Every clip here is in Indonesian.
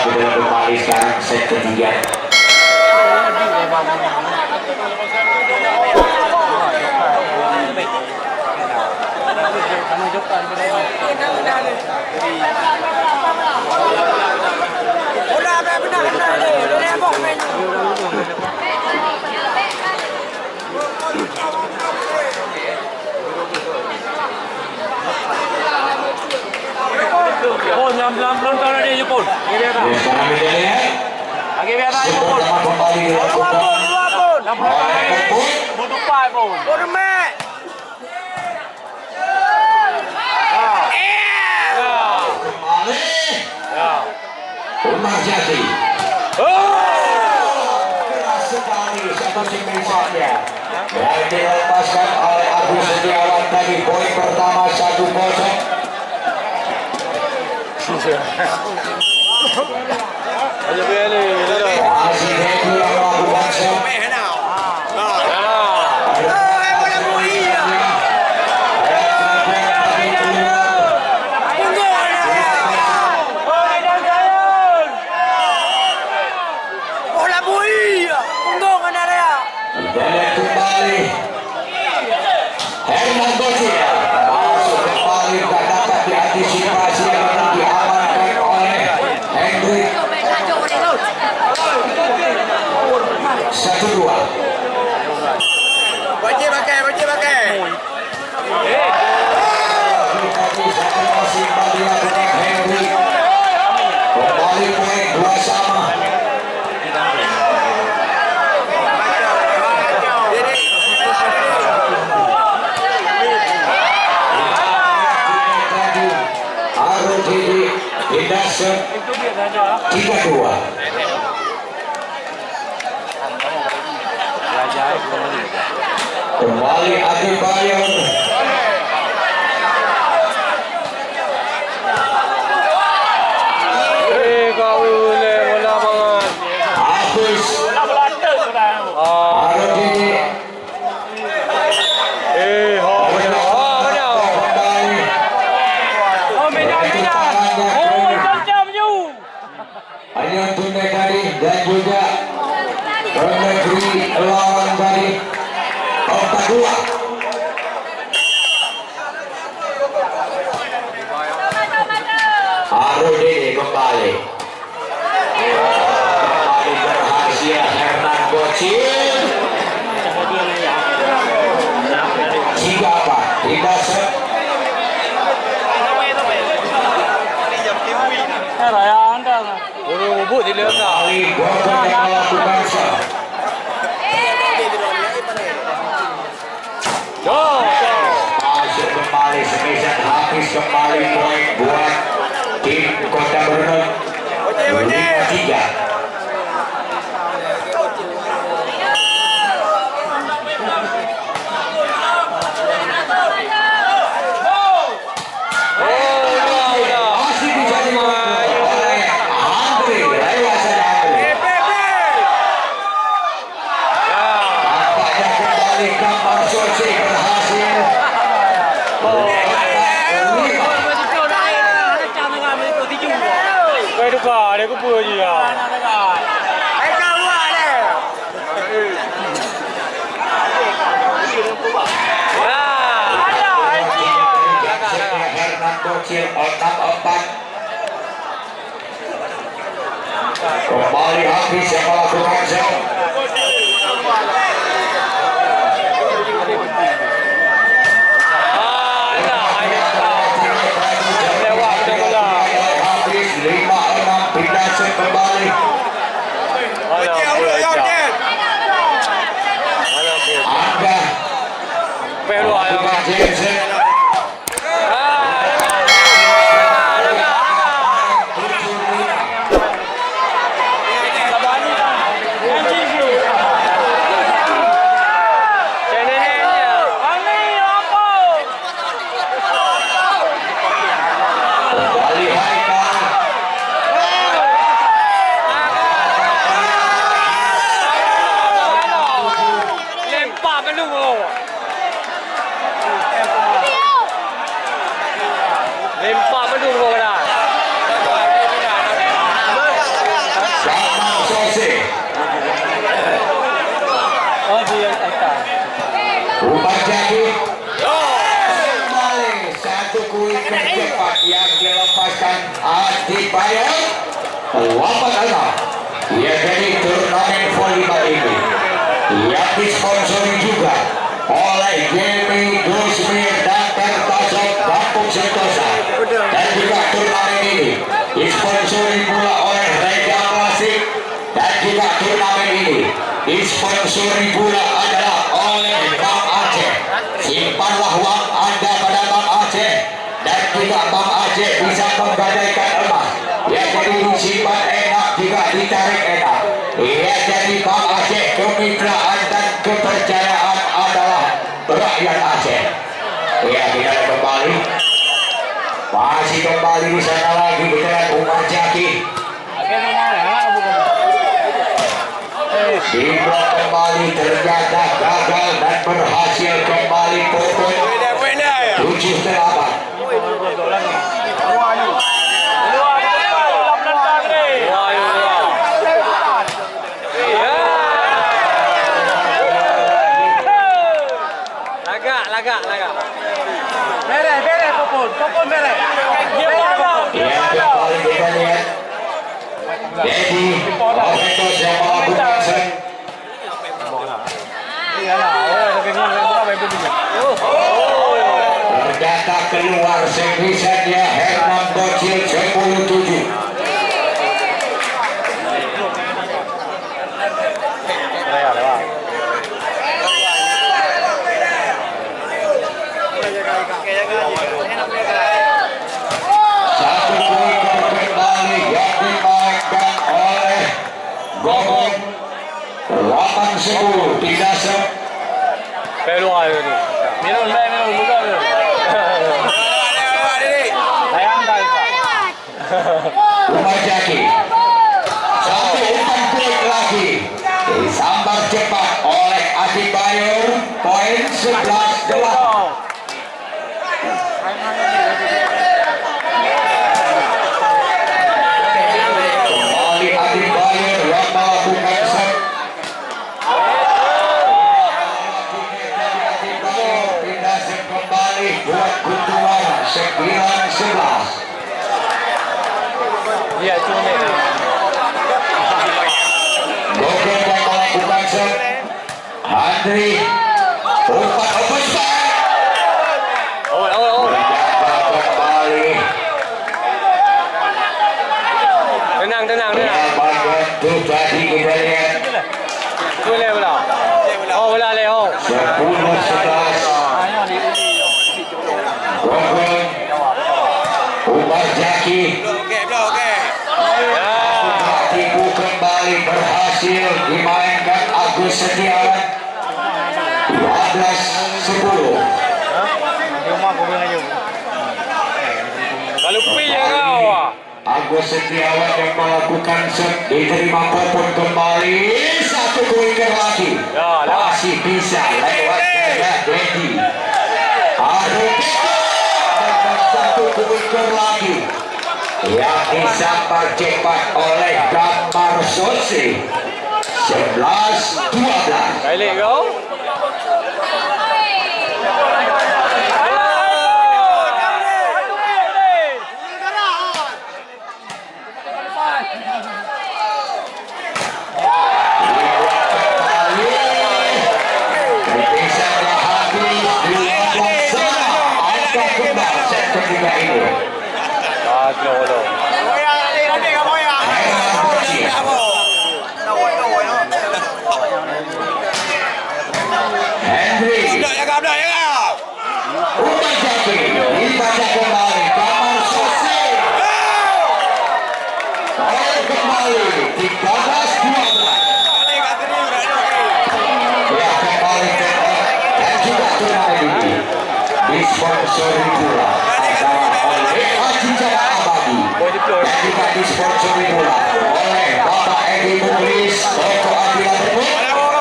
sudah kembali sekarang set ketiga. Belum tahu dia Jepun. Sekarang bedanya. Lagi biasa Jepun. Kembali dilakukan. Butupai pun. Ormek. Umar Jati. Keras sekali satu saja. Dan dilepaskan oleh Agus Setiawan tadi poin pertama 1-0. Masih Deku yang melakukan shot. Dan kembali Hernan Gocil masuk kembali, tak dapat diantisipasi dan diamankan oleh Hendrik. 1-2. Pakai. Masih kembali dengan Hendrik. Kembali poin 2 sama. Hindarson 3-2. Kembali Adi Bayon. Agus Arodi. Hanya tunai tadi dan juga Negeri lawan tadi 4-2. Arudi kembali berhasil Hernan Gocil. Jika apa tidak set. Kembali Bogor yang melakukan shot. Masuk kembali semisal habis kembali poin buat tim Kota Brunei 5-3. Masih bisa dimainkan oleh Andre lewat saja Andre. Nampaknya kembali Kampar Soci berhasil. Dia kumpul je ya. Hernan Gocil 6-4. Kembali habis yang melakukan shot. Habis 5-6 pindah set kembali. Angga melakukan Jensen. dibayar 86. Ya, jadi turnamen volleyball ini yang disponsori juga oleh Jimmy Dusmir dan Pertasok Kampung Sentosa, dan juga turnamen ini disponsori pula oleh Rega Klasik, dan juga turnamen ini disponsori pula adalah oleh Bank Aceh. Simpanlah uang Anda pada Bank Aceh, dan juga Bank Aceh bisa menggadaikan emas. Ya, jadi disimpan enak, juga ditarik enak. Ya, jadi Bank Aceh, kemitraan dan kepercayaan adalah rakyat Aceh. Ya, kita kembali, masih kembali di sana lagi dengan Umar Jaki. Dibuat kembali, ternyata gagal dan berhasil kembali Popon 7-8. Lagak. Beres, Popon beres. Yang kembali kita lihat, jadi Oventus yang melakukan set. Ternyata keluar servisannya Hernan Bocil 10-7. Satu poin kembali yang dimainkan oleh Gomong 8-10. Tidak set. Peluang itu. Minum, buka. Sayang kali. Umar Jaki, satu umpan klik lagi disambar cepat oleh Adi Bayor. Poin 11-8. Kembali Adi Bayor yang melakukan set. Tidak set kembali buat Kutuara 9-11. Iya, cuma ini. Gokil yang melakukan set. Andri umpan open set. Ternyata kembali Tenang. bagian itu tadi kita lihat Boleh pula. Oh, boleh leh. 10-11. Gokil Umar Jaki tipu kembali, berhasil dimainkan Agus Setiawan 12-10. Kalau pi ya kau. Agus Setiawan yang melakukan set, diterima Popon kembali. Satu pointer lagi, Ya, lewat. masih bisa lewat gaya Dedi. Arif dengan satu pointer lagi yang disambar cepat oleh Gambar Sosi 11-12. Balik kau. Henry Umar Jaki dibaca kembali Gambar Sosi. Poin kembali 13-12. Ya, kembali dan juga turnamen ini disponsori pula adalah oleh Haji Jaya Abadi, dan juga disponsori pula oleh Bapak Edi Mulis Toko Adilan Remut,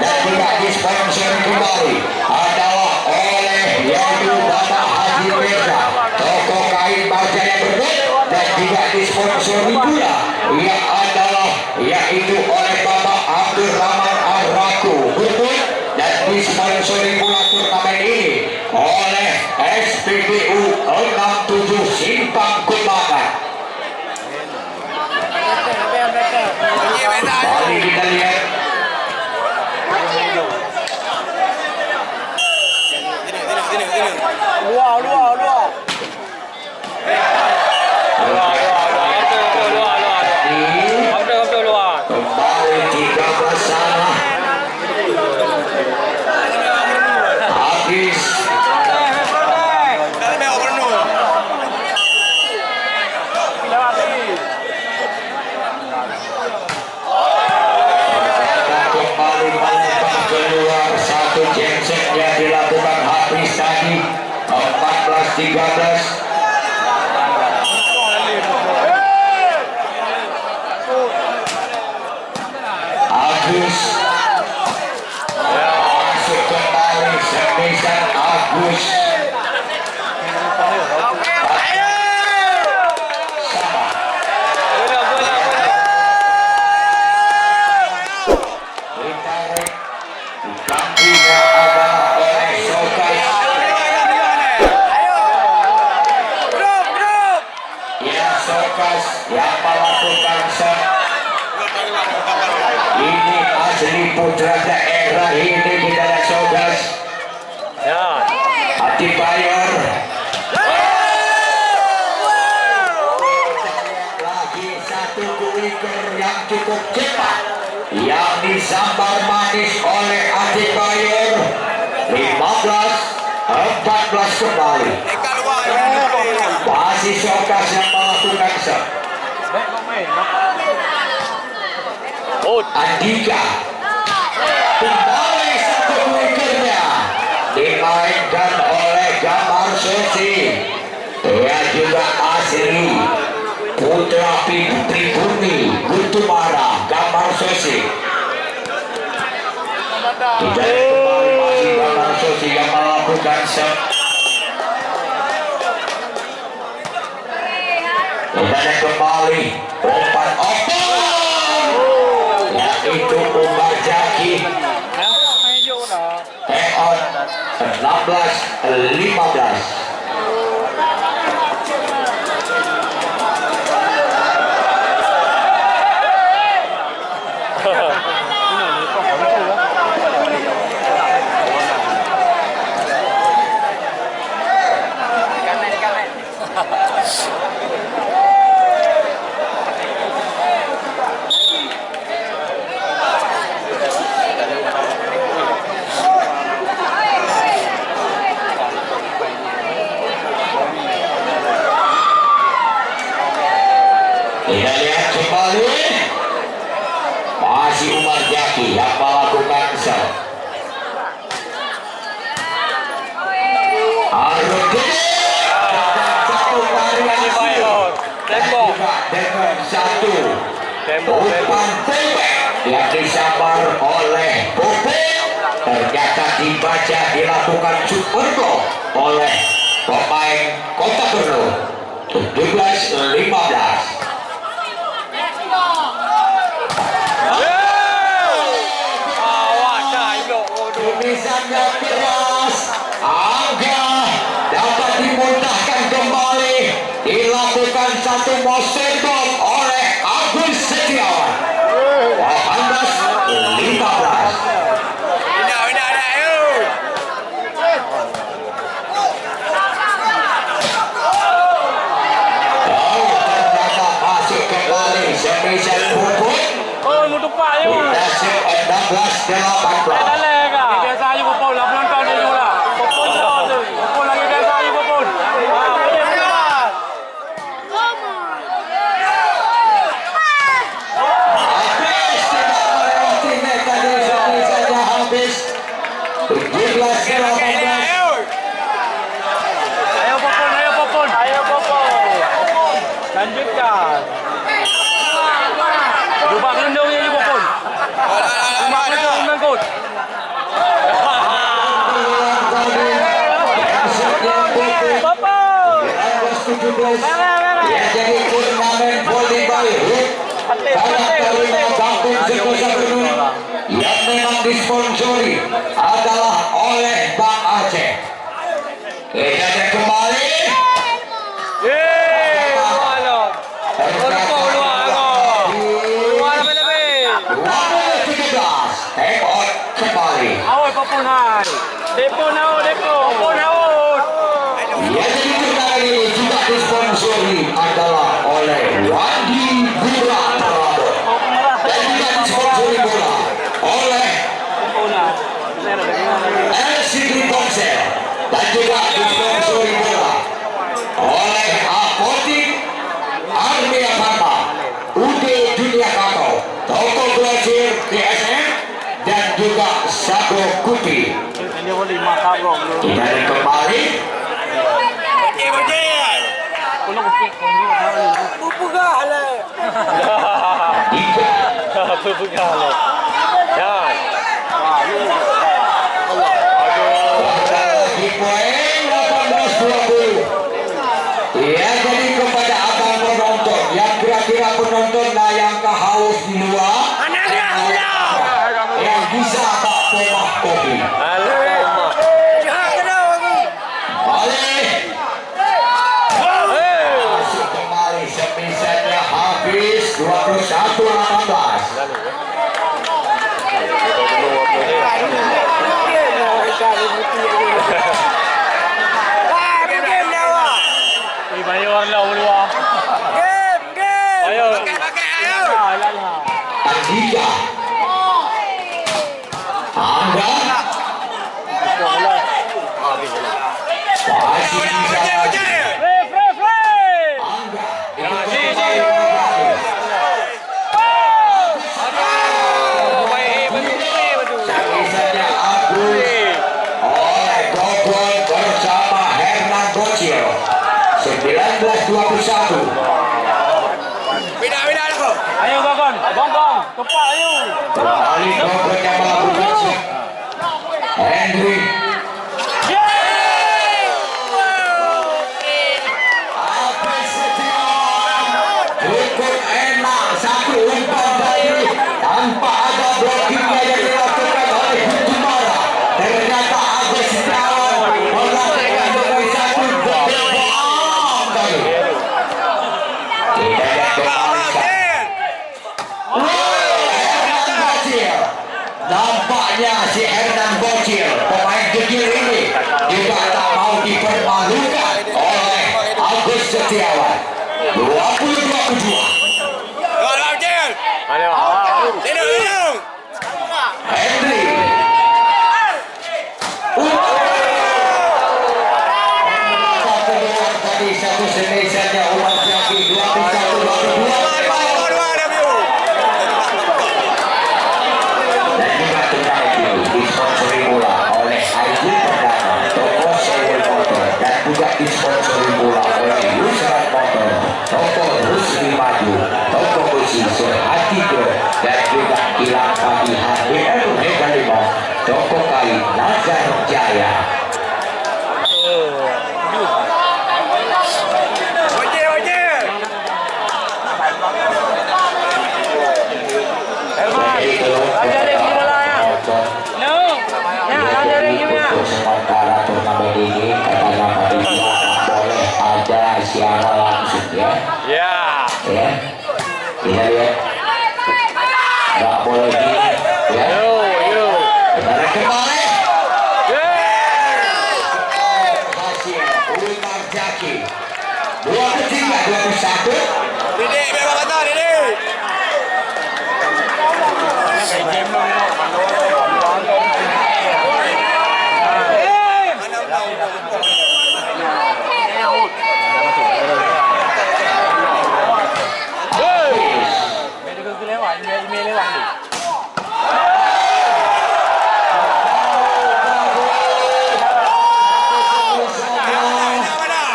dan juga disponsori kembali adalah oleh yaitu Bapak Haji Reza Toko Kain Barjaya Remut, dan juga disponsori pula yang adalah yaitu oleh Bapak Abdul Rahman Ar-Raku Remut, dan disponsori pula turnamen ini oleh SPBU 67 Simpang Kembangan. Kembali kita lihat. Kembali 13 sana. Habis. Kembali melempar keluar satu genset yang dilakukan habis tadi. 14-13. Agus masuk kembali semisal Agus sama ditarik kambingnya adalah oleh Sokas ya Sokas yang melakukan shot. Ini asli putra daerah ini kita lihat Sogas Ya. Hati Bayor lagi satu kuiker yang cukup cepat yang disambar manis oleh Hati Bayor. 15-14 kembali masih Sogas yang melakukan shot. Andika kembali satu wikernya dimainkan oleh Gamar Sosi. Dia juga asli putra pribumi Gutumara Gamar Sosi. Tidak kembali masih Gamar Sosi yang melakukan shot. Tidak kembali umpan open. Itu Umar Jaki on 16-15. Kita lihat kembali masih Umar Jaki yang melakukan shot. Satu variasi dengan satu umpan tembak yang disambar oleh Bobo ternyata dibaca dilakukan super goal oleh pemain Kota Brno. 17-15. Tulisannya keras, Angga dapat dimudahkan kembali, dilakukan satu motion block oleh Agus Setiawan. 18-15. Ternyata masuk kembali semisal Puput. Oh, mau tumpah je. 16-18. Lanjutkan. Jumpa gelendungnya je Popon. Jumpa gelendung mengkut. Popon. Ya jadi turnamen volleyball Kampung Sentosa Brno yang memang disponsori adalah oleh Bank Aceh. Kita lihat kembali. pun hai. Depo naut. Yang jadi turnamen ini juga disponsori adalah oleh Wadi Gura Prabon dan juga disponsori bola oleh LCD Ponsel dan juga disponsori bola oleh Apotik Armia Pharma, UD Dunia Kato, Toko Glacier DSM dan juga Sago Kuti. Kita kembali di poin 18-20. Ya, jadi kepada abang penonton yang kira-kira penontonlah yang kehaus di luar, yang bisa tak pomah kopi. Masuk kembali semisatnya habis 21-18. Bayar lah ulua. Ayo. Andika Angga masih bisa lagi. Angga Saja Agus oleh Gogol bersama Hernan Bocil 19-21. Ayo Gogol, bonggong, tepat ayo. Kembali Gogol yang melakukan Henry cukup enak satu umpan dari tanpa ada blockingnya yang dilakukan oleh Hutumara. Ternyata Agus Setiawan melakukan dengan satu bom tadi. Tidak ada kembalikan. Hernan Bocil. Nampaknya si Hernan Bocil pemain kecil ini juga tak mau dipermalukan oleh Agus Setiawan. 20-22. Henry tadi satu semisatnya ulang jaki 21-22 dan juga tunggal disponsori bola oleh Ayu Perdana, Toko Sewel Motor dan juga disponsori bola oleh Yusran Motor, Toko Rusli Maju, Toko Besi Serhati dan juga Kilang Pagi HBL Mega 5, Toko Kain Nazar Jaya. Sementara turnamen ini katanya panitia boleh ada siaran langsung ya. Ya. Kita lihat. Nggak boleh gini ya. Kita kembali. Hasil Ulmar Jaki 23-21. Didik, biar kata Didik.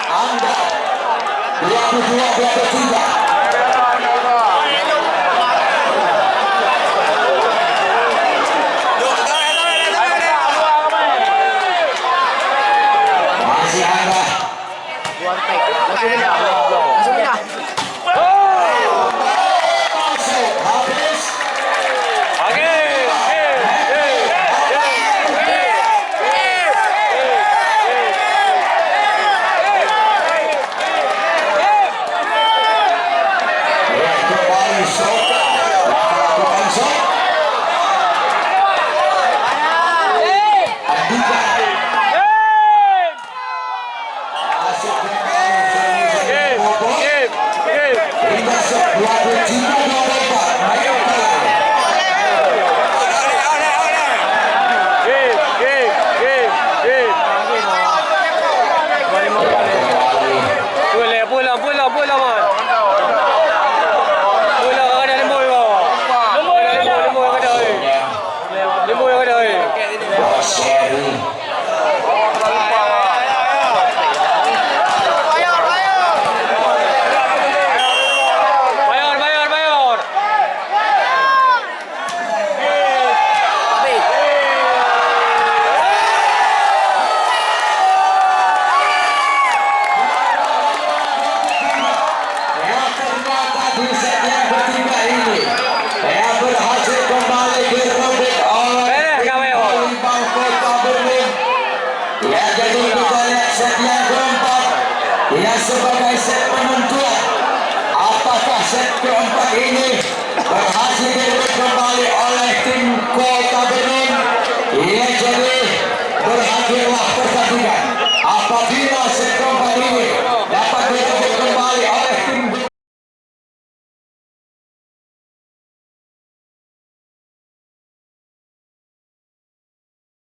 Anda 22-23. Masih Anda. Habis. sebagai set penentuan apakah set keempat ini berhasil direbut kembali oleh tim Kota Bandung. Ia jadi berakhirlah pertandingan apabila set